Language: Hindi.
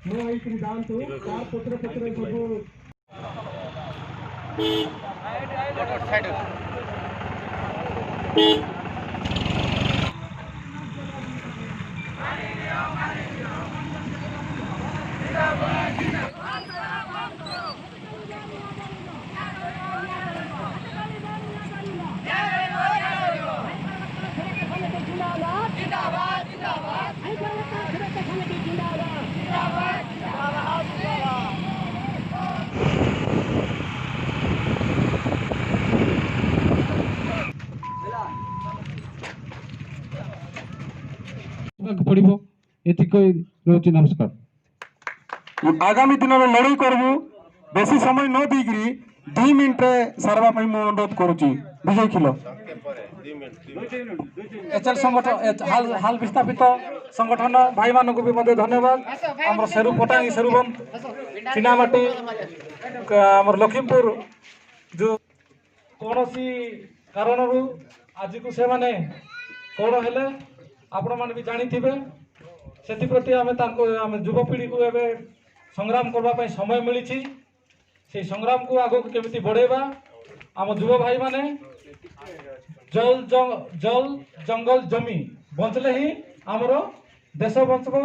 नो आई जातु तार पत्र पत्र सब पड़ो एतिक रोच नमस्कार आगामी दिन में लड़ाई करबू बेसी समय न देकरी 2 मिनट रे सारवा पई मो अनुरोध करूची विजय खिलो एचएल संगठन हाल विस्थापित संगठन भाई मानक भी मध्य धन्यवाद हमर सेरु पटांगी सेरुबम चिनामाटी हमर लखीमपुर जो कोनोसी कारण रु आज को से माने कोण हेले आपण माने भी जानी थिबे सेति प्रति आमे युवपीढ़ी को एवं संग्राम करने समय मिली से संग्राम को आग केमी बढ़ेबा आम युव भाई माने जल जंगल जमी बंचले ही आमर देश बंचब।